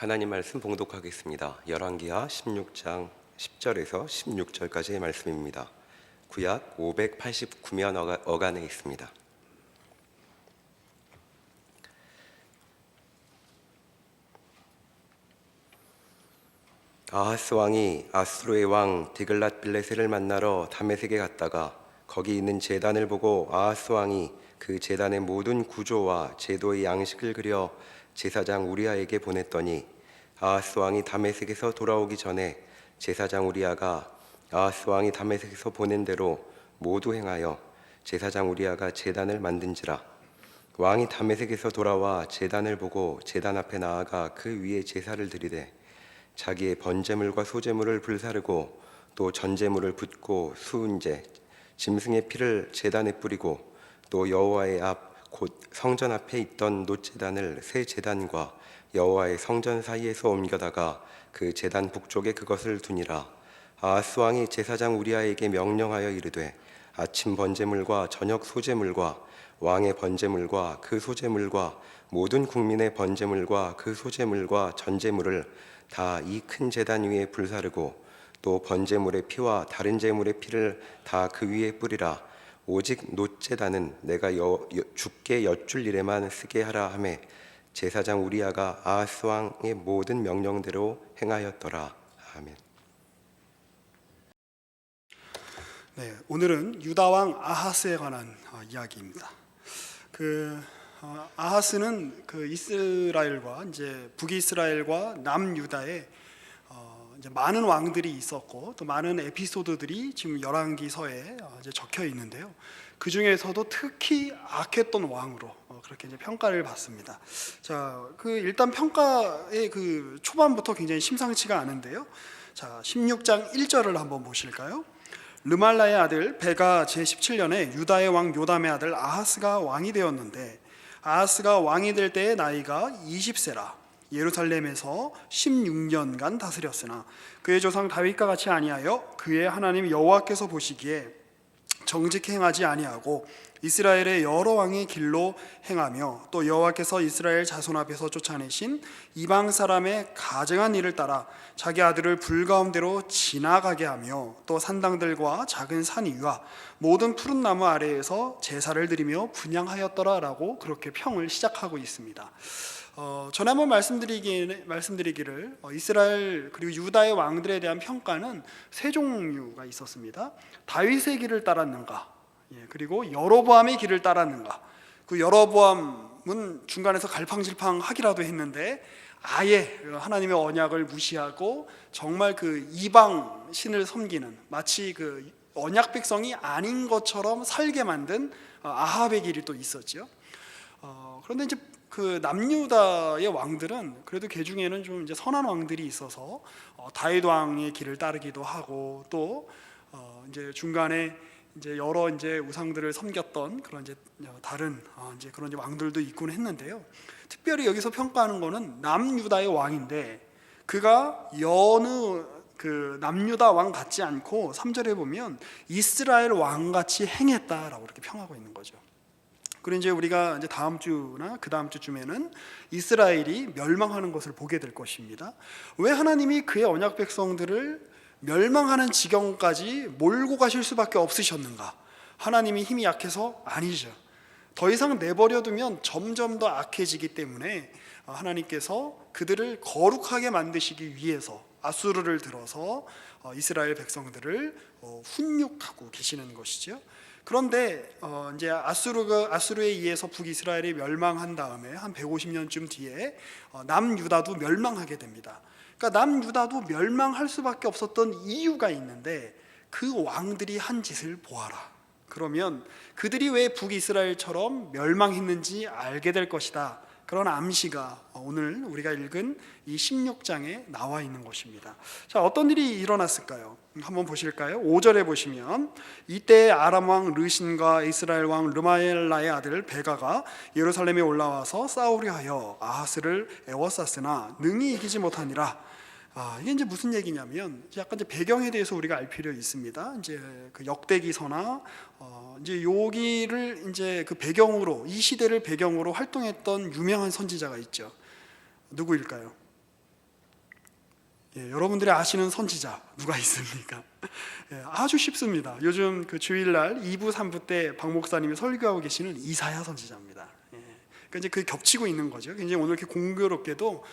하나님 말씀 봉독하겠습니다. 열왕기하 16장 10절에서 16절까지의 말씀입니다. 구약 589면 어간에 있습니다. 아하스 왕이 아수르의 왕 디글랏 빌레셋을 만나러 다메섹에 갔다가 거기 있는 제단을 보고 아하스 왕이 그 제단의 모든 구조와 제도의 양식을 그려 제사장 우리아에게 보냈더니 아하스 왕이 다메섹에서 돌아오기 전에 제사장 우리아가 아하스 왕이 다메섹에서 보낸 대로 모두 행하여 제사장 우리아가 제단을 만든지라. 왕이 다메섹에서 돌아와 제단을 보고 제단 앞에 나아가 그 위에 제사를 드리되 자기의 번제물과 소제물을 불사르고 또 전제물을 붓고 수은제 짐승의 피를 제단에 뿌리고 또 여호와의 앞 곧 성전 앞에 있던 놋제단을 새 제단과 여호와의 성전 사이에서 옮겨다가 그 제단 북쪽에 그것을 두니라. 아하스 왕이 제사장 우리아에게 명령하여 이르되 아침 번제물과 저녁 소제물과 왕의 번제물과 그 소제물과 모든 국민의 번제물과 그 소제물과 전제물을 다 이 큰 제단 위에 불사르고 또 번제물의 피와 다른 제물의 피를 다 그 위에 뿌리라. 오직 놋제단은 내가 주께 여쭐 일에만 쓰게 하라 하매 제사장 우리아가 아하스 왕의 모든 명령대로 행하였더라. 아멘. 네, 오늘은 유다 왕 아하스에 관한 이야기입니다. 아하스는 이스라엘과 이제 북이스라엘과 남유다에 이제 많은 왕들이 있었고 또 많은 에피소드들이 지금 열왕기서에 이제 적혀 있는데요. 그 중에서도 특히 악했던 왕으로 그렇게 이제 평가를 받습니다. 자, 일단 평가의 초반부터 굉장히 심상치가 않은데요. 자, 16장 1절을 한번 보실까요? 르말라의 아들 베가 제17년에 유다의 왕 요담의 아들 아하스가 왕이 되었는데 아하스가 왕이 될 때의 나이가 20세라. 예루살렘에서 16년간 다스렸으나 그의 조상 다윗과 같이 아니하여 그의 하나님 여호와께서 보시기에 정직히 행하지 아니하고 이스라엘의 여러 왕의 길로 행하며 또 여호와께서 이스라엘 자손 앞에서 쫓아내신 이방 사람의 가증한 일을 따라 자기 아들을 불 가운데로 지나가게 하며 또 산당들과 작은 산 위와 모든 푸른 나무 아래에서 제사를 드리며 분향하였더라라고 그렇게 평을 시작하고 있습니다. 전에 한번 말씀드리기를 이스라엘 그리고 유다의 왕들에 대한 평가는 세 종류가 있었습니다. 다윗의 길을 따랐는가, 그리고 여로보암의 길을 따랐는가. 그 여로보암은 중간에서 갈팡질팡하기라도 했는데 아예 하나님의 언약을 무시하고 정말 이방 신을 섬기는 마치 언약 백성이 아닌 것처럼 살게 만든 아합의 길이 또 있었죠. 그런데 이제 남유다의 왕들은 그래도 그 중에는 좀 이제 선한 왕들이 있어서 다윗 왕의 길을 따르기도 하고 또 이제 중간에 이제 여러 이제 우상들을 섬겼던 그런 이제 다른 이제 그런 이제 왕들도 있곤 했는데요. 특별히 여기서 평가하는 거는 남유다의 왕인데 그가 여느 남유다 왕 같지 않고 3절에 보면 이스라엘 왕 같이 행했다라고 이렇게 평하고 있는 거죠. 그리고 이제 우리가 이제 다음 주나 그 다음 주쯤에는 이스라엘이 멸망하는 것을 보게 될 것입니다. 왜 하나님이 그의 언약 백성들을 멸망하는 지경까지 몰고 가실 수밖에 없으셨는가? 하나님이 힘이 약해서? 아니죠. 더 이상 내버려두면 점점 더 악해지기 때문에 하나님께서 그들을 거룩하게 만드시기 위해서 아수르를 들어서 이스라엘 백성들을 훈육하고 계시는 것이죠. 그런데 이제 아수르에 의해서 북이스라엘이 멸망한 다음에 한 150년쯤 뒤에 남유다도 멸망하게 됩니다. 그러니까 남유다도 멸망할 수밖에 없었던 이유가 있는데 그 왕들이 한 짓을 보아라. 그러면 그들이 왜 북이스라엘처럼 멸망했는지 알게 될 것이다. 그런 암시가 오늘 우리가 읽은 이 16장에 나와 있는 것입니다. 자, 어떤 일이 일어났을까요? 한번 보실까요? 5절에 보시면 이때 아람 왕 르신과 이스라엘 왕 르말라의 아들 베가가 예루살렘에 올라와서 싸우려 하여 아하스를 애워쌌으나 능히 이기지 못하니라. 이게 이제 무슨 얘기냐면 약간 이제 배경에 대해서 우리가 알 필요 있습니다. 이제 역대기서나 이제 여기를 이제 이 시대를 배경으로 활동했던 유명한 선지자가 있죠. 누구일까요? 여러분들이 아시는 선지자 누가 있습니까? 아주 쉽습니다. 요즘 그 주일날 2부, 3부 때 박 목사님이 설교하고 계시는 이사야 선지자입니다. 그러니까 이제 그 겹치고 있는 거죠. 굉장히 오늘 이렇게 공교롭게도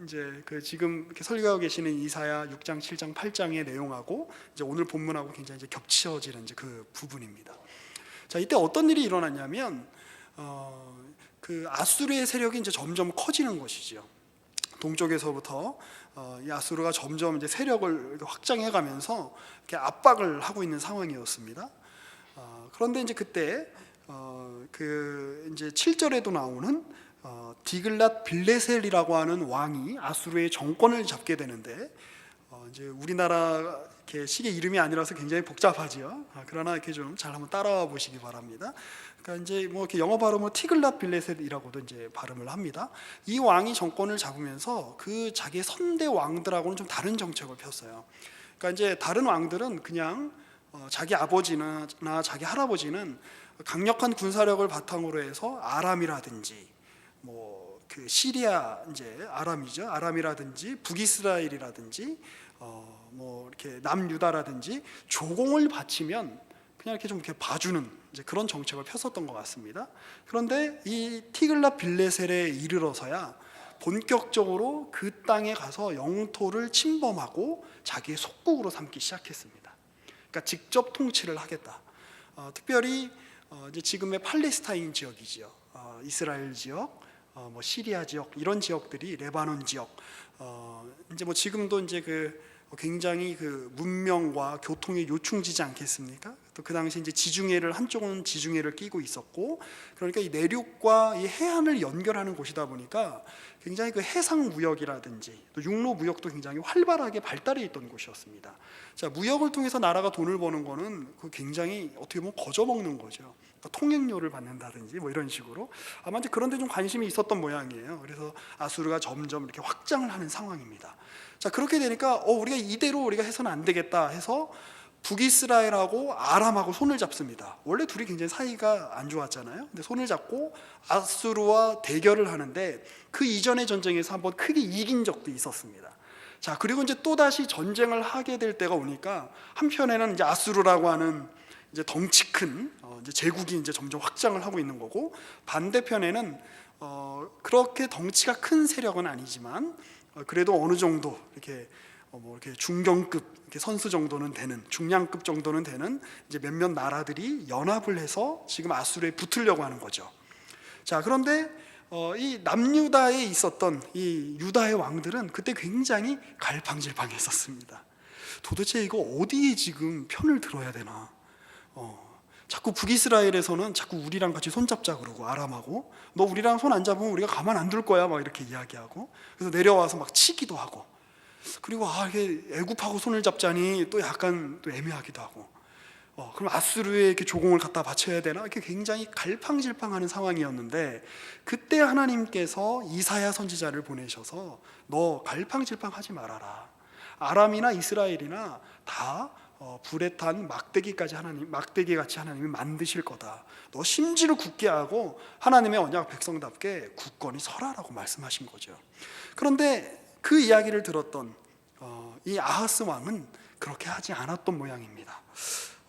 이제 그 지금 이렇게 설교하고 계시는 이사야 6장, 7장, 8장의 내용하고 이제 오늘 본문하고 굉장히 이제 겹쳐지는 이제 그 부분입니다. 자, 이때 어떤 일이 일어났냐면 그 아수르의 세력이 이제 점점 커지는 것이지요. 동쪽에서부터 이 아수르가 점점 이제 세력을 확장해가면서 이렇게 압박을 하고 있는 상황이었습니다. 그런데 이제 그때 그 이제 7절에도 나오는 디글랏 빌레셀이라고 하는 왕이 아수르의 정권을 잡게 되는데 이제 우리나라 이렇게 시계 이름이 아니라서 굉장히 복잡하지요. 그러나 이렇게 좀 잘 한번 따라와 보시기 바랍니다. 그러니까 이제 뭐 이렇게 영어 발음으로 티글랏 빌레셋이라고도 이제 발음을 합니다. 이 왕이 정권을 잡으면서 그 자기의 선대 왕들하고는 좀 다른 정책을 폈어요. 그러니까 이제 다른 왕들은 그냥 자기 아버지나 자기 할아버지는 강력한 군사력을 바탕으로 해서 아람이라든지 뭐 그 시리아 이제 아람이죠. 아람이라든지 북이스라엘이라든지 뭐 이렇게 남유다라든지 조공을 바치면 그냥 이렇게 좀 이렇게 봐주는 이제 그런 정책을 폈었던 것 같습니다. 그런데 이 티글랏 빌레셀에 이르러서야 본격적으로 그 땅에 가서 영토를 침범하고 자기의 속국으로 삼기 시작했습니다. 그러니까 직접 통치를 하겠다. 특별히 이제 지금의 팔레스타인 지역이지요. 이스라엘 지역, 뭐 시리아 지역 이런 지역들이 레바논 지역, 이제 뭐 지금도 이제 그 굉장히 그 문명과 교통의 요충지지 않겠습니까? 또 그 당시 이제 지중해를 한쪽은 지중해를 끼고 있었고, 그러니까 이 내륙과 이 해안을 연결하는 곳이다 보니까 굉장히 그 해상 무역이라든지 또 육로 무역도 굉장히 활발하게 발달해 있던 곳이었습니다. 자, 무역을 통해서 나라가 돈을 버는 거는 그 굉장히 어떻게 보면 거저먹는 거죠. 그러니까 통행료를 받는다든지 뭐 이런 식으로 아마 이제 그런 데 좀 관심이 있었던 모양이에요. 그래서 아수르가 점점 이렇게 확장을 하는 상황입니다. 자, 그렇게 되니까 우리가 이대로 우리가 해서는 안 되겠다 해서 북이스라엘하고 아람하고 손을 잡습니다. 원래 둘이 굉장히 사이가 안 좋았잖아요. 근데 손을 잡고 아수르와 대결을 하는데 그 이전의 전쟁에서 한번 크게 이긴 적도 있었습니다. 자, 그리고 이제 또 다시 전쟁을 하게 될 때가 오니까 한편에는 이제 아수르라고 하는 이제 덩치 큰 이제 제국이 이제 점점 확장을 하고 있는 거고, 반대편에는 그렇게 덩치가 큰 세력은 아니지만 그래도 어느 정도 이렇게 뭐 이렇게 중경급 이렇게 선수 정도는 되는, 중량급 정도는 되는 이제 몇몇 나라들이 연합을 해서 지금 아수르에 붙으려고 하는 거죠. 자, 그런데 이 남유다에 있었던 이 유다의 왕들은 그때 굉장히 갈팡질팡했었습니다. 도대체 이거 어디에 지금 편을 들어야 되나? 자꾸 북이스라엘에서는 자꾸 우리랑 같이 손잡자 그러고, 아람하고 너 우리랑 손 안 잡으면 우리가 가만 안 둘 거야 막 이렇게 이야기하고, 그래서 내려와서 막 치기도 하고, 그리고 이게 애굽하고 손을 잡자니 또 약간 또 애매하기도 하고, 그럼 아수르에 이렇게 조공을 갖다 바쳐야 되나, 이렇게 굉장히 갈팡질팡하는 상황이었는데 그때 하나님께서 이사야 선지자를 보내셔서 너 갈팡질팡하지 말아라. 아람이나 이스라엘이나 다 불에 탄 막대기같이 하나님이 만드실 거다. 너 심지를 굳게 하고 하나님의 언약 백성답게 굳건히 서라라고 말씀하신 거죠. 그런데 그 이야기를 들었던 이 아하스 왕은 그렇게 하지 않았던 모양입니다.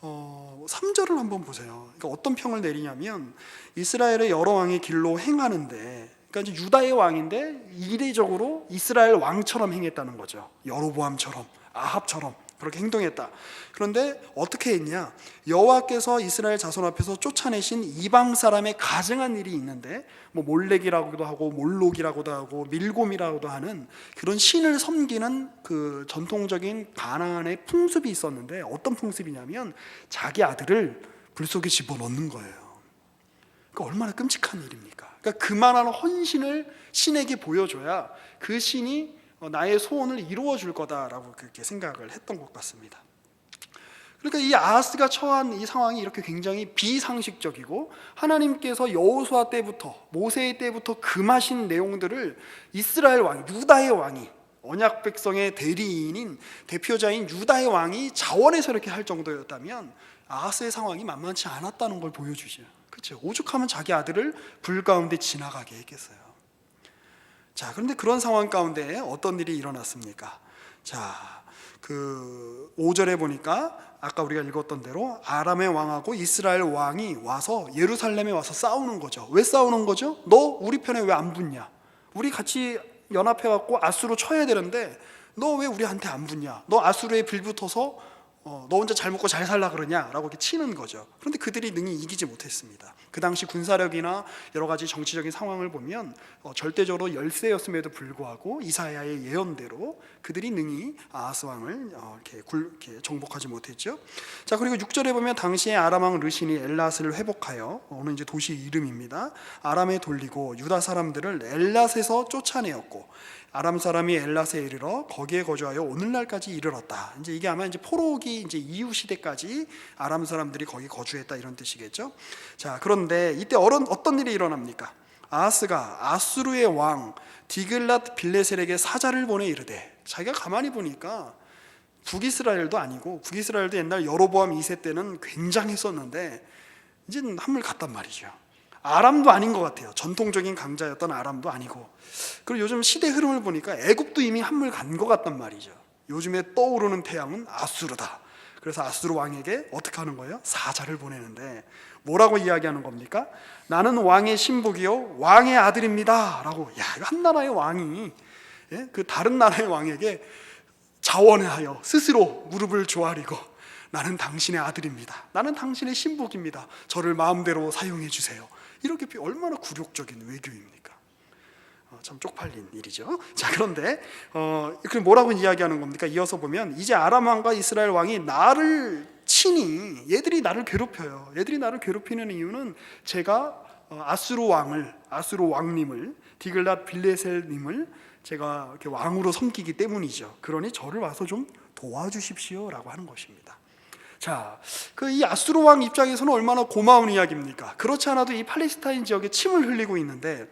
3절을 한번 보세요. 그러니까 어떤 평을 내리냐면, 이스라엘의 여러 왕의 길로 행하는데, 그러니까 이제 유다의 왕인데 이례적으로 이스라엘 왕처럼 행했다는 거죠. 여로보암처럼, 아합처럼 그렇게 행동했다. 그런데 어떻게 했냐? 여호와께서 이스라엘 자손 앞에서 쫓아내신 이방 사람의 가증한 일이 있는데, 뭐 몰렉이라고도 하고 몰록이라고도 하고 밀곰이라고도 하는 그런 신을 섬기는 그 전통적인 가나안의 풍습이 있었는데, 어떤 풍습이냐면 자기 아들을 불 속에 집어넣는 거예요. 그러니까 얼마나 끔찍한 일입니까? 그러니까 그만한 헌신을 신에게 보여줘야 그 신이 나의 소원을 이루어 줄 거다라고 그렇게 생각을 했던 것 같습니다. 그러니까 이 아하스가 처한 이 상황이 이렇게 굉장히 비상식적이고, 하나님께서 여호수아 때부터 모세 때부터 금하신 내용들을 이스라엘 왕, 유다의 왕이, 언약 백성의 대리인인 대표자인 유다의 왕이 자원해서 이렇게 할 정도였다면 아하스의 상황이 만만치 않았다는 걸 보여주죠. 그렇죠? 오죽하면 자기 아들을 불 가운데 지나가게 했겠어요. 자, 그런데 그런 상황 가운데 어떤 일이 일어났습니까? 자, 그 5절에 보니까 아까 우리가 읽었던 대로 아람의 왕하고 이스라엘 왕이 와서 예루살렘에 와서 싸우는 거죠. 왜 싸우는 거죠? 너 우리 편에 왜 안 붙냐? 우리 같이 연합해 갖고 아수르 쳐야 되는데 너 왜 우리한테 안 붙냐? 너 아수르에 빌붙어서 너 혼자 잘 먹고 잘 살라 그러냐라고 이렇게 치는 거죠. 그런데 그들이 능히 이기지 못했습니다. 그 당시 군사력이나 여러 가지 정치적인 상황을 보면 절대적으로 열세였음에도 불구하고 이사야의 예언대로 그들이 능히 아하스 왕을 이렇게 정복하지 못했죠. 자, 그리고 6절에 보면 당시에 아람 왕 르신이 엘랏을 회복하여 오늘 이제 도시 이름입니다. 아람에 돌리고 유다 사람들을 엘랏에서 쫓아내었고 아람 사람이 엘랏에 이르러 거기에 거주하여 오늘날까지 이르렀다. 이제 이게 아마 이제 포로기 이제 이후 시대까지 아람 사람들이 거기 거주했다 이런 뜻이겠죠. 자, 그런데 이때 어떤 일이 일어납니까? 아하스가 아수르의 왕 디글랏 빌레셀에게 사자를 보내 이르되, 자기가 가만히 보니까 북이스라엘도 아니고, 북이스라엘도 옛날 여로보암 2세 때는 굉장했었는데 이제는 한물 갔단 말이죠. 아람도 아닌 것 같아요. 전통적인 강자였던 아람도 아니고. 그리고 요즘 시대 흐름을 보니까 애굽도 이미 한물 간 것 같단 말이죠. 요즘에 떠오르는 태양은 아수르다. 그래서 아수르 왕에게 어떻게 하는 거예요? 사자를 보내는데 뭐라고 이야기하는 겁니까? 나는 왕의 신복이요 왕의 아들입니다 라고. 야, 이거 한 나라의 왕이 그 다른 나라의 왕에게 자원하여 스스로 무릎을 조아리고, 나는 당신의 아들입니다, 나는 당신의 신복입니다, 저를 마음대로 사용해 주세요, 이렇게 얼마나 굴욕적인 외교입니까? 참 쪽팔린 일이죠. 자, 그런데 그 뭐라고 이야기하는 겁니까? 이어서 보면 이제 아람 왕과 이스라엘 왕이 나를 치니 얘들이 나를 괴롭혀요. 얘들이 나를 괴롭히는 이유는 제가 아수르 왕님을 디글랏 빌레셀님을 제가 이렇게 왕으로 섬기기 때문이죠. 그러니 저를 와서 좀 도와주십시오라고 하는 것입니다. 자, 이 아수르 왕 입장에서는 얼마나 고마운 이야기입니까? 그렇지 않아도 이 팔레스타인 지역에 침을 흘리고 있는데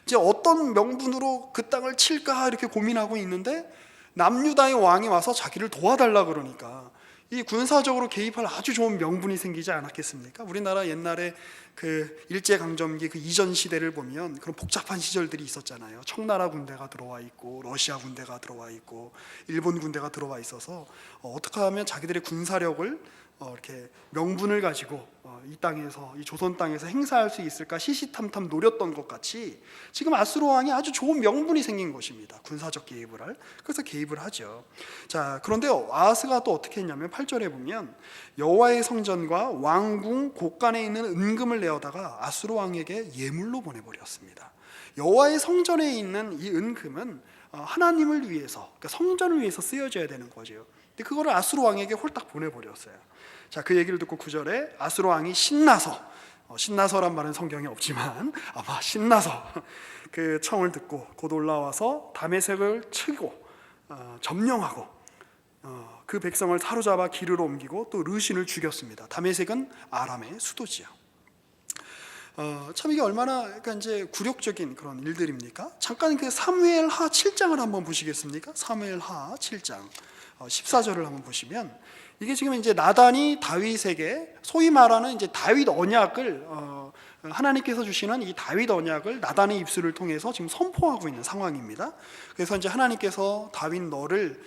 이제 어떤 명분으로 그 땅을 칠까 이렇게 고민하고 있는데 남유다의 왕이 와서 자기를 도와달라 그러니까 이 군사적으로 개입할 아주 좋은 명분이 생기지 않았겠습니까? 우리나라 옛날에 그 일제강점기 그 이전 시대를 보면 그런 복잡한 시절들이 있었잖아요. 청나라 군대가 들어와 있고 러시아 군대가 들어와 있고 일본 군대가 들어와 있어서 어떻게 하면 자기들의 군사력을 이렇게 명분을 가지고 이 땅에서, 이 조선 땅에서 행사할 수 있을까 시시탐탐 노렸던 것 같이 지금 아수르 왕이 아주 좋은 명분이 생긴 것입니다. 군사적 개입을 할. 그래서 개입을 하죠. 자, 그런데 아하스가 또 어떻게 했냐면 8절에 보면 여호와의 성전과 왕궁 곳간에 있는 은금을 내어다가 아수르 왕에게 예물로 보내버렸습니다. 여호와의 성전에 있는 이 은금은 하나님을 위해서, 그러니까 성전을 위해서 쓰여져야 되는 거죠. 근데 그거를 아수르 왕에게 홀딱 보내버렸어요. 자, 그 얘기를 듣고 9절에 아수르 왕이 신나서란 말은 성경에 없지만 아마 신나서 그 청을 듣고 곧 올라와서 다메섹을 치고 점령하고 그 백성을 사로잡아 기르러 옮기고 또 르신을 죽였습니다. 다메섹은 아람의 수도지요. 참 이게 얼마나 그러니까 이제 굴욕적인 그런 일들입니까? 잠깐 그 사무엘하 7장을 한번 보시겠습니까? 사무엘하 7장 14절을 한번 보시면 이게 지금 이제 나단이 다윗에게 소위 말하는 이제 다윗 언약을 하나님께서 주시는 이 다윗 언약을 나단의 입술을 통해서 지금 선포하고 있는 상황입니다. 그래서 이제 하나님께서 다윗 너를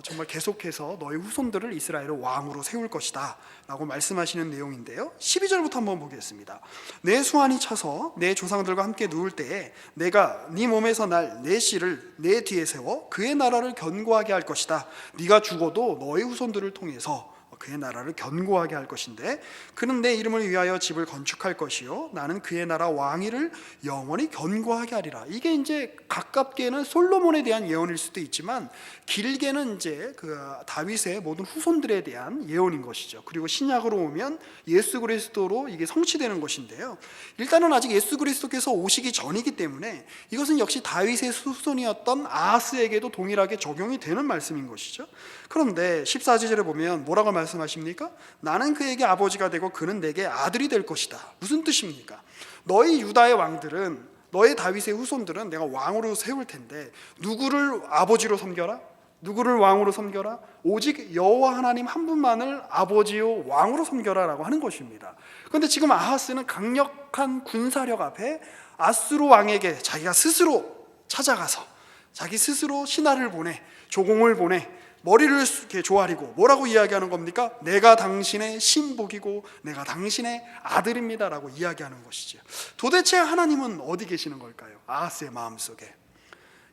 정말 계속해서 너의 후손들을 이스라엘의 왕으로 세울 것이다 라고 말씀하시는 내용인데요. 12절부터 한번 보겠습니다. 내 수완이 차서 내 조상들과 함께 누울 때에 내가 네 몸에서 날 내 씨를 내 뒤에 세워 그의 나라를 견고하게 할 것이다. 네가 죽어도 너의 후손들을 통해서 그의 나라를 견고하게 할 것인데 그는 내 이름을 위하여 집을 건축할 것이요 나는 그의 나라 왕위를 영원히 견고하게 하리라. 이게 이제 가깝게는 솔로몬에 대한 예언일 수도 있지만 길게는 이제 그 다윗의 모든 후손들에 대한 예언인 것이죠. 그리고 신약으로 오면 예수 그리스도로 이게 성취되는 것인데요. 일단은 아직 예수 그리스도께서 오시기 전이기 때문에 이것은 역시 다윗의 후손이었던 아하스에게도 동일하게 적용이 되는 말씀인 것이죠. 그런데 14절에 보면 뭐라고 말씀하십니까? 나는 그에게 아버지가 되고 그는 내게 아들이 될 것이다. 무슨 뜻입니까? 너희 유다의 왕들은, 너의 다윗의 후손들은 내가 왕으로 세울 텐데 누구를 아버지로 섬겨라? 누구를 왕으로 섬겨라? 오직 여호와 하나님 한 분만을 아버지요 왕으로 섬겨라 라고 하는 것입니다. 그런데 지금 아하스는 강력한 군사력 앞에 아수르 왕에게 자기가 스스로 찾아가서 자기 스스로 신하를 보내, 조공을 보내, 머리를 이렇게 조아리고 뭐라고 이야기하는 겁니까? 내가 당신의 신복이고 내가 당신의 아들입니다라고 이야기하는 것이죠. 도대체 하나님은 어디 계시는 걸까요? 아하스의 마음속에.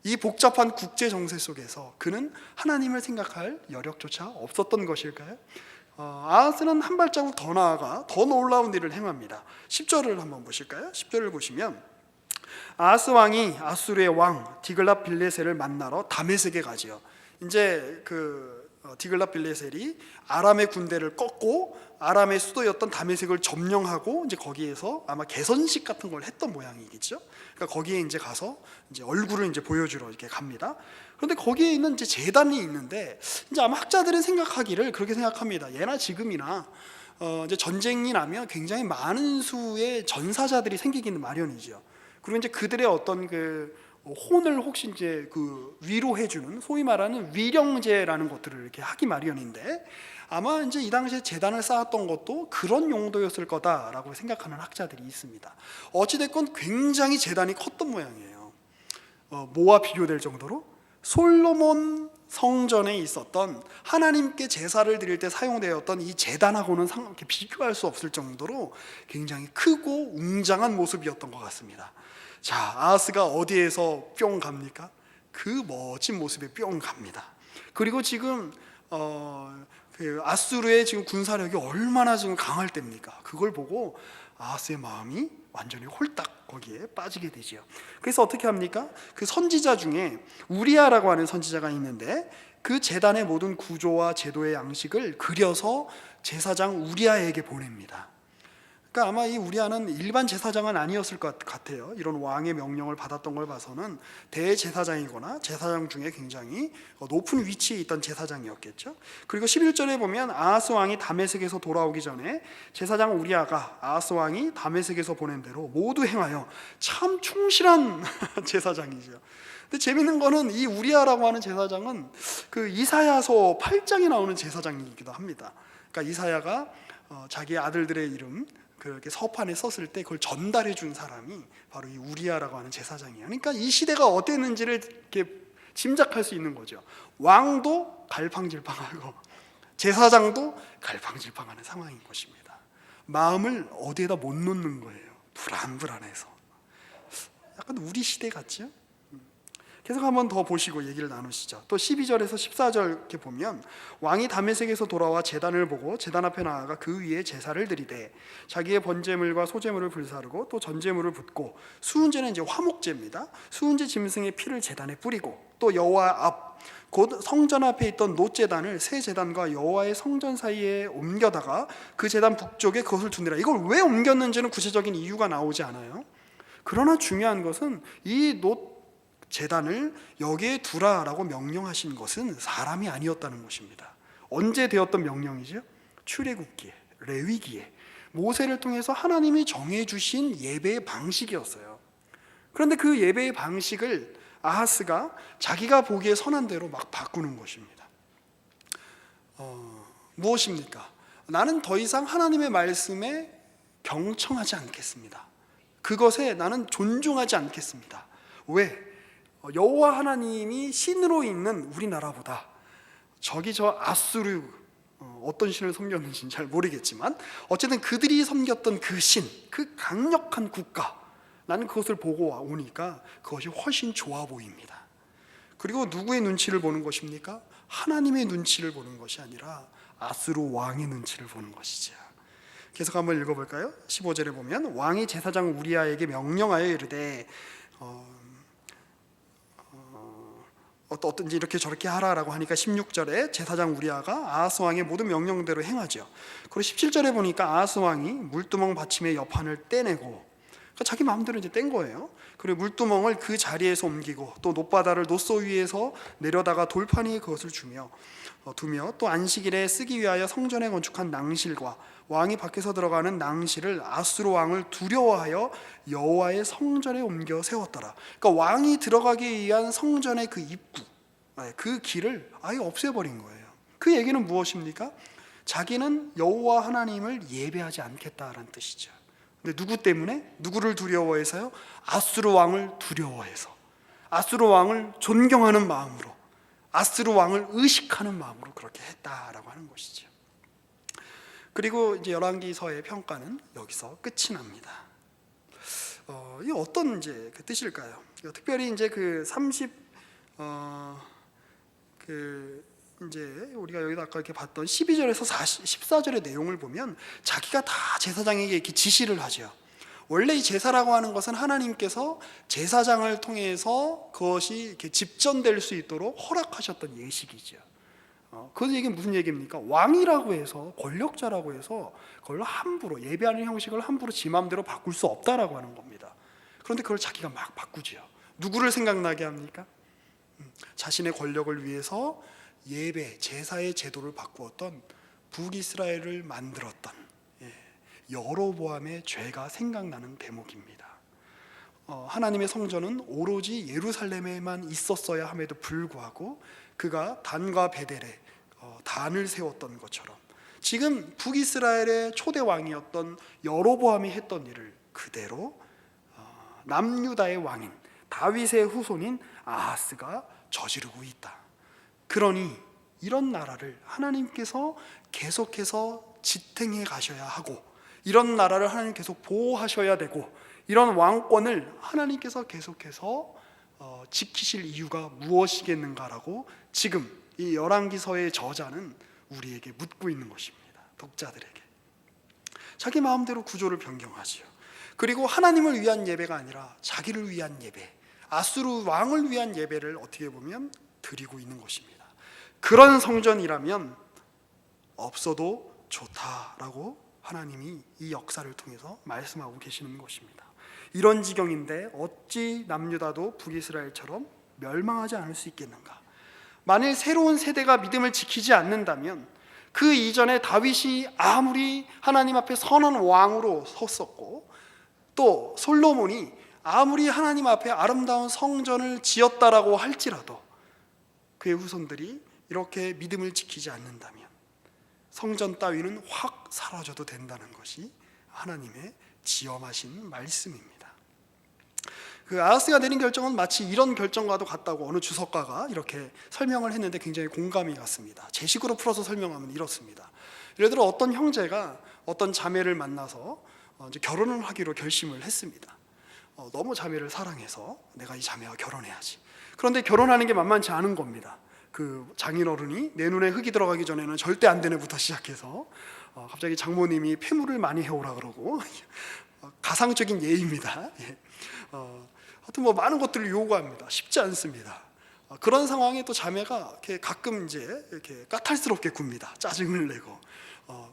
이 복잡한 국제 정세 속에서 그는 하나님을 생각할 여력조차 없었던 것일까요? 아하스는 한 발자국 더 나아가 더 놀라운 일을 행합니다. 10절을 한번 보실까요? 10절을 보시면 아하스 왕이 아수르의 왕 디글랏 빌레셀을 만나러 다메섹에 가지요. 이제 디글랏 빌레셀이 아람의 군대를 꺾고 아람의 수도였던 다메섹을 점령하고 이제 거기에서 아마 개선식 같은 걸 했던 모양이겠죠. 그러니까 거기에 이제 가서 이제 얼굴을 이제 보여주러 이렇게 갑니다. 그런데 거기에 있는 이제 제단이 있는데 이제 아마 학자들은 생각하기를 그렇게 생각합니다. 예나 지금이나 이제 전쟁이 나면 굉장히 많은 수의 전사자들이 생기기는 마련이죠. 그리고 이제 그들의 어떤 혼을 혹시 이제 위로해주는 소위 말하는 위령제라는 것들을 이렇게 하기 마련인데 아마 이제 이 당시에 제단을 쌓았던 것도 그런 용도였을 거다라고 생각하는 학자들이 있습니다. 어찌됐건 굉장히 제단이 컸던 모양이에요. 뭐와 비교될 정도로 솔로몬 성전에 있었던 하나님께 제사를 드릴 때 사용되었던 이 제단하고는 이렇게 비교할 수 없을 정도로 굉장히 크고 웅장한 모습이었던 것 같습니다. 자, 아하스가 어디에서 뿅 갑니까? 그 멋진 모습에 뿅 갑니다. 그리고 지금 아수르의 지금 군사력이 얼마나 지금 강할 때입니까? 그걸 보고 아하스의 마음이 완전히 홀딱 거기에 빠지게 되죠. 그래서 어떻게 합니까? 그 선지자 중에 우리아라고 하는 선지자가 있는데 그 제단의 모든 구조와 제도의 양식을 그려서 제사장 우리아에게 보냅니다. 그러니까 아마 이 우리아는 일반 제사장은 아니었을 것 같아요. 이런 왕의 명령을 받았던 걸 봐서는 대제사장이거나 제사장 중에 굉장히 높은 위치에 있던 제사장이었겠죠. 그리고 11절에 보면 아하스 왕이 다메섹에서 돌아오기 전에 제사장 우리아가 아하스 왕이 다메섹에서 보낸 대로 모두 행하여 참 충실한 제사장이죠. 근데 재밌는 거는 이 우리아라고 하는 제사장은 그 이사야서 8장에 나오는 제사장이기도 합니다. 그러니까 이사야가 자기 아들들의 이름 그렇게 서판에 썼을 때 그걸 전달해 준 사람이 바로 이 우리아라고 하는 제사장이에요. 그러니까 이 시대가 어땠는지를 이렇게 짐작할 수 있는 거죠. 왕도 갈팡질팡하고 제사장도 갈팡질팡하는 상황인 것입니다. 마음을 어디에다 못 놓는 거예요. 불안해서. 약간 우리 시대 같죠? 계속 한번 더 보시고 얘기를 나누시죠. 또 12절에서 14절 이렇게 보면 왕이 다메섹에서 돌아와 제단을 보고 제단 앞에 나아가 그 위에 제사를 드리되 자기의 번제물과 소제물을 불사르고 또 전제물을 붓고 수은제는 이제 화목제입니다. 수은제 짐승의 피를 제단에 뿌리고 또 여호와 앞 곧 성전 앞에 있던 놋제단을 새 제단과 여호와의 성전 사이에 옮겨다가 그 제단 북쪽에 그것을 두니라. 이걸 왜 옮겼는지는 구체적인 이유가 나오지 않아요. 그러나 중요한 것은 이 놋 제단을 여기에 두라라고 명령하신 것은 사람이 아니었다는 것입니다. 언제 되었던 명령이죠? 출애굽기에, 레위기에 모세를 통해서 하나님이 정해주신 예배의 방식이었어요. 그런데 그 예배의 방식을 아하스가 자기가 보기에 선한 대로 막 바꾸는 것입니다. 무엇입니까? 나는 더 이상 하나님의 말씀에 경청하지 않겠습니다. 그것에 나는 존중하지 않겠습니다. 왜? 여호와 하나님이 신으로 있는 우리나라보다 저기 저 아수르 어떤 신을 섬겼는지는 잘 모르겠지만 어쨌든 그들이 섬겼던 그 신, 그 강력한 국가, 나는 그것을 보고 오니까 그것이 훨씬 좋아 보입니다. 그리고 누구의 눈치를 보는 것입니까? 하나님의 눈치를 보는 것이 아니라 아수르 왕의 눈치를 보는 것이죠. 계속 한번 읽어볼까요? 15절에 보면 왕이 제사장 우리아에게 명령하여 이르되 어떤지 이렇게 저렇게 하라라고 하니까 16절에 제사장 우리아가 아하스 왕의 모든 명령대로 행하죠. 그리고 17절에 보니까 아하스 왕이 물두멍 받침의 여판을 떼내고, 그러니까 자기 마음대로 이제 뗀 거예요. 그리고 물두멍을 그 자리에서 옮기고 또 놋바다를 놋소 위에서 내려다가 돌판 위에 그것을 두며 또 안식일에 쓰기 위하여 성전에 건축한 낭실과 왕이 밖에서 들어가는 낭실을 아수르 왕을 두려워하여 여호와의 성전에 옮겨 세웠더라. 그러니까 왕이 들어가기 위한 성전의 그 입구, 그 길을 아예 없애버린 거예요. 그 얘기는 무엇입니까? 자기는 여호와 하나님을 예배하지 않겠다라는 뜻이죠. 근데 누구 때문에? 누구를 두려워해서요? 아수르 왕을 두려워해서. 아수르 왕을 존경하는 마음으로, 아수르 왕을 의식하는 마음으로 그렇게 했다라고 하는 것이죠. 그리고 이제 열왕기서의 평가는 여기서 끝이 납니다. 이 어떤 이제 그 뜻일까요? 특별히 이제 그 30 이제 우리가 여기다 아까 이렇게 봤던 12절에서 14절의 내용을 보면 자기가 다 제사장에게 이렇게 지시를 하죠. 원래 이 제사라고 하는 것은 하나님께서 제사장을 통해서 그것이 이렇게 집전될 수 있도록 허락하셨던 예식이죠. 그 얘기는 무슨 얘기입니까? 왕이라고 해서, 권력자라고 해서 그걸로 함부로 예배하는 형식을 함부로 지 마음대로 바꿀 수 없다라고 하는 겁니다. 그런데 그걸 자기가 막 바꾸지요. 누구를 생각나게 합니까? 자신의 권력을 위해서 예배, 제사의 제도를 바꾸었던 북이스라엘을 만들었던 여로보암의 죄가 생각나는 대목입니다. 하나님의 성전은 오로지 예루살렘에만 있었어야 함에도 불구하고 그가 단과 베델에 단을 세웠던 것처럼 지금 북이스라엘의 초대 왕이었던 여로보암이 했던 일을 그대로 남유다의 왕인 다윗의 후손인 아하스가 저지르고 있다. 그러니 이런 나라를 하나님께서 계속해서 지탱해 가셔야 하고, 이런 나라를 하나님 계속 보호하셔야 되고, 이런 왕권을 하나님께서 계속해서 지키실 이유가 무엇이겠는가라고 지금 이 열왕기서의 저자는 우리에게 묻고 있는 것입니다. 독자들에게. 자기 마음대로 구조를 변경하지요. 그리고 하나님을 위한 예배가 아니라 자기를 위한 예배, 아수르 왕을 위한 예배를 어떻게 보면 드리고 있는 것입니다. 그런 성전이라면 없어도 좋다라고 하나님이 이 역사를 통해서 말씀하고 계시는 것입니다. 이런 지경인데 어찌 남유다도 북이스라엘처럼 멸망하지 않을 수 있겠는가? 만일 새로운 세대가 믿음을 지키지 않는다면 그 이전에 다윗이 아무리 하나님 앞에 선한 왕으로 섰었고, 또 솔로몬이 아무리 하나님 앞에 아름다운 성전을 지었다라고 할지라도 그의 후손들이 이렇게 믿음을 지키지 않는다면 성전 따위는 확 사라져도 된다는 것이 하나님의 지엄하신 말씀입니다. 그 아하스가 내린 결정은 마치 이런 결정과도 같다고 어느 주석가가 이렇게 설명을 했는데 굉장히 공감이 갔습니다. 제 식으로 풀어서 설명하면 이렇습니다. 예를 들어 어떤 형제가 어떤 자매를 만나서 이제 결혼을 하기로 결심을 했습니다. 너무 자매를 사랑해서 내가 이 자매와 결혼해야지. 그런데 결혼하는 게 만만치 않은 겁니다. 그 장인어른이 내 눈에 흙이 들어가기 전에는 절대 안 되네부터 시작해서 갑자기 장모님이 폐물을 많이 해오라 그러고 가상적인 예입니다. 하여튼 뭐 많은 것들을 요구합니다. 쉽지 않습니다. 그런 상황에 또 자매가 이렇게 가끔 이제 이렇게 까탈스럽게 굽니다. 짜증을 내고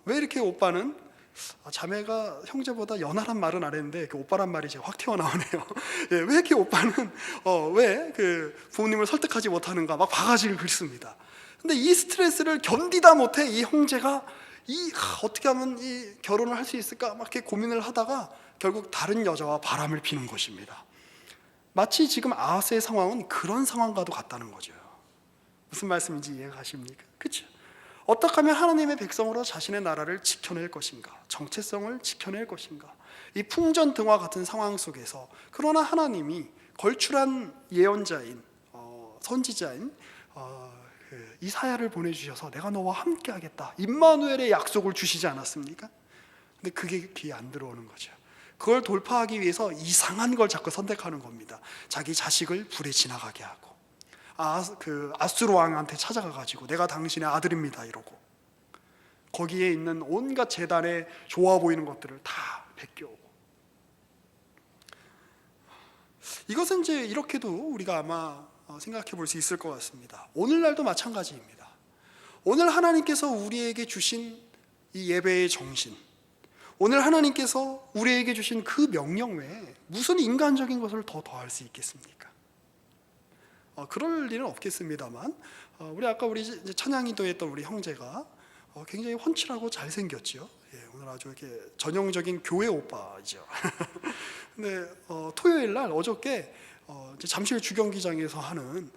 왜 이렇게 오빠는 자매가 형제보다 연하란 말은 안 했는데 그 오빠란 말이 제가 확 튀어나오네요. 왜 이렇게 오빠는 왜 그 부모님을 설득하지 못하는가 막 바가지를 긁습니다. 근데 이 스트레스를 견디다 못해 이 형제가 어떻게 하면 이 결혼을 할 수 있을까 막 이렇게 고민을 하다가 결국 다른 여자와 바람을 피는 것입니다. 마치 지금 아하스의 상황은 그런 상황과도 같다는 거죠. 무슨 말씀인지 이해가 가십니까? 그렇죠? 어떻게 하면 하나님의 백성으로 자신의 나라를 지켜낼 것인가, 정체성을 지켜낼 것인가, 이 풍전등화 같은 상황 속에서 그러나 하나님이 걸출한 예언자인 선지자인 이사야를 보내주셔서 내가 너와 함께 하겠다, 임마누엘의 약속을 주시지 않았습니까? 근데 그게 귀에 안 들어오는 거죠. 그걸 돌파하기 위해서 이상한 걸 자꾸 선택하는 겁니다. 자기 자식을 불에 지나가게 하고 아수르 왕한테 찾아가가지고 내가 당신의 아들입니다 이러고 거기에 있는 온갖 제단에 좋아 보이는 것들을 다 베껴오고, 이것은 이제 이렇게도 우리가 아마 생각해 볼 수 있을 것 같습니다. 오늘날도 마찬가지입니다. 오늘 하나님께서 우리에게 주신 이 예배의 정신, 오늘 하나님께서 우리에게 주신 그 명령 외에 무슨 인간적인 것을 더 더할 수 있겠습니까? 그럴 일은 없겠습니다만 우리 아까 우리 이제 찬양인도했던 우리 형제가 굉장히 훤칠하고 잘생겼죠. 오늘 아주 이렇게 전형적인 교회 오빠죠. 근데 토요일 날 어저께 이제 잠실 주경기장에서 하는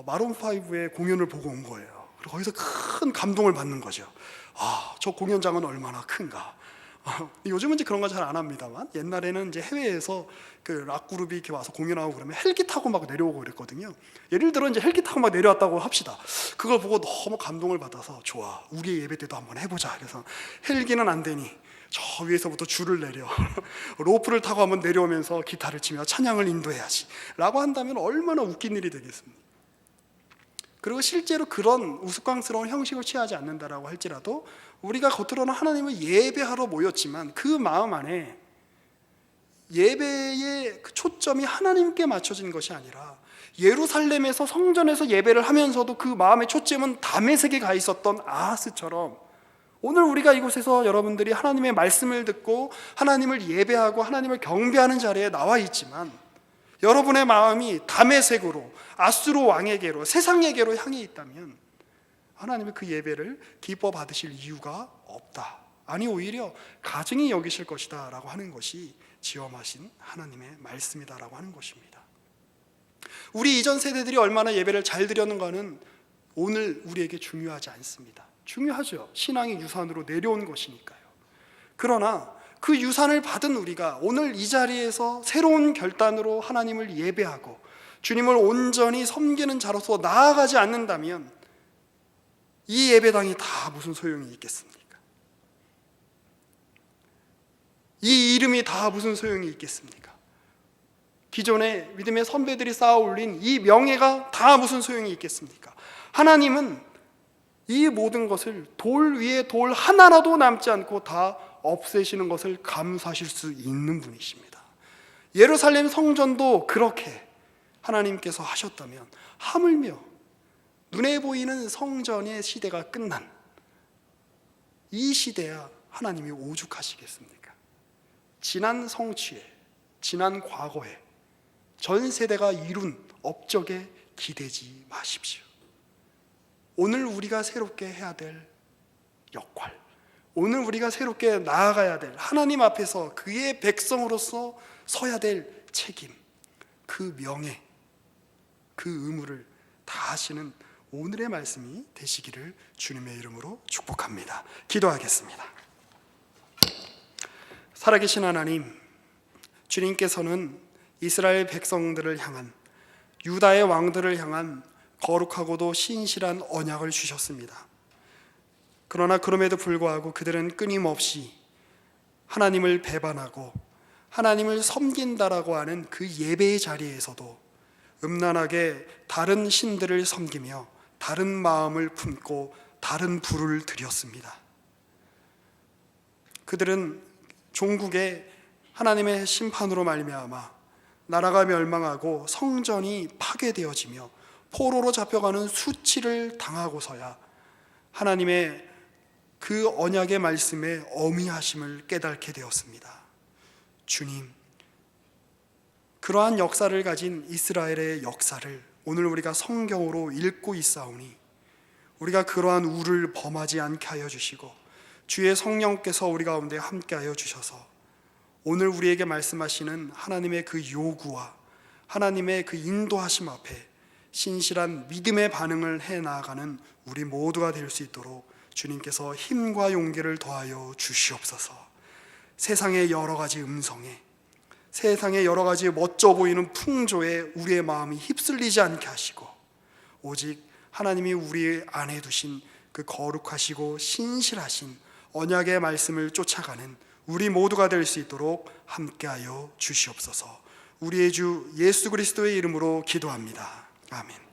마룬 5의 공연을 보고 온 거예요. 그리고 거기서 큰 감동을 받는 거죠. 저 공연장은 얼마나 큰가. 요즘은 이제 그런 거 잘 안 합니다만 옛날에는 이제 해외에서 그 락 그룹이 이렇게 와서 공연하고 그러면 헬기 타고 막 내려오고 그랬거든요. 예를 들어 이제 헬기 타고 막 내려왔다고 합시다. 그걸 보고 너무 감동을 받아서 좋아, 우리의 예배 때도 한번 해보자. 그래서 헬기는 안 되니 저 위에서부터 줄을 내려 로프를 타고 한번 내려오면서 기타를 치며 찬양을 인도해야지 라고 한다면 얼마나 웃긴 일이 되겠습니까? 그리고 실제로 그런 우스꽝스러운 형식을 취하지 않는다라고 할지라도 우리가 겉으로는 하나님을 예배하러 모였지만 그 마음 안에 예배의 그 초점이 하나님께 맞춰진 것이 아니라 예루살렘에서 성전에서 예배를 하면서도 그 마음의 초점은 다메섹에 가 있었던 아하스처럼 오늘 우리가 이곳에서 여러분들이 하나님의 말씀을 듣고 하나님을 예배하고 하나님을 경배하는 자리에 나와 있지만 여러분의 마음이 다메섹으로, 아수르 왕에게로, 세상에게로 향해 있다면 하나님의 그 예배를 기뻐 받으실 이유가 없다. 아니 오히려 가증히 여기실 것이다 라고 하는 것이 지엄하신 하나님의 말씀이다라고 하는 것입니다. 우리 이전 세대들이 얼마나 예배를 잘 드렸는가는 오늘 우리에게 중요하지 않습니다. 중요하죠. 신앙의 유산으로 내려온 것이니까요. 그러나 그 유산을 받은 우리가 오늘 이 자리에서 새로운 결단으로 하나님을 예배하고 주님을 온전히 섬기는 자로서 나아가지 않는다면 이 예배당이 다 무슨 소용이 있겠습니까? 이 이름이 다 무슨 소용이 있겠습니까? 기존의 믿음의 선배들이 쌓아 올린 이 명예가 다 무슨 소용이 있겠습니까? 하나님은 이 모든 것을 돌 위에 돌 하나라도 남지 않고 다 없애시는 것을 감수하실 수 있는 분이십니다. 예루살렘 성전도 그렇게 하나님께서 하셨다면 하물며 눈에 보이는 성전의 시대가 끝난 이 시대야 하나님이 오죽하시겠습니까? 지난 성취에, 지난 과거에 전 세대가 이룬 업적에 기대지 마십시오. 오늘 우리가 새롭게 해야 될 역할, 오늘 우리가 새롭게 나아가야 될 하나님 앞에서 그의 백성으로서 서야 될 책임, 그 명예, 그 의무를 다하시는 오늘의 말씀이 되시기를 주님의 이름으로 축복합니다. 기도하겠습니다. 살아계신 하나님, 주님께서는 이스라엘 백성들을 향한, 유다의 왕들을 향한 거룩하고도 신실한 언약을 주셨습니다. 그러나 그럼에도 불구하고 그들은 끊임없이 하나님을 배반하고 하나님을 섬긴다라고 하는 그 예배의 자리에서도 음란하게 다른 신들을 섬기며 다른 마음을 품고 다른 부를 드렸습니다. 그들은 종국에 하나님의 심판으로 말미암아 나라가 멸망하고 성전이 파괴되어지며 포로로 잡혀가는 수치를 당하고서야 하나님의 그 언약의 말씀의 어미하심을 깨닫게 되었습니다. 주님, 그러한 역사를 가진 이스라엘의 역사를 오늘 우리가 성경으로 읽고 있사오니 우리가 그러한 우를 범하지 않게 하여 주시고 주의 성령께서 우리 가운데 함께 하여 주셔서 오늘 우리에게 말씀하시는 하나님의 그 요구와 하나님의 그 인도하심 앞에 신실한 믿음의 반응을 해 나아가는 우리 모두가 될 수 있도록 주님께서 힘과 용기를 더하여 주시옵소서. 세상의 여러 가지 음성에, 세상의 여러 가지 멋져 보이는 풍조에 우리의 마음이 휩쓸리지 않게 하시고 오직 하나님이 우리 안에 두신 그 거룩하시고 신실하신 언약의 말씀을 쫓아가는 우리 모두가 될 수 있도록 함께하여 주시옵소서. 우리의 주 예수 그리스도의 이름으로 기도합니다. 아멘.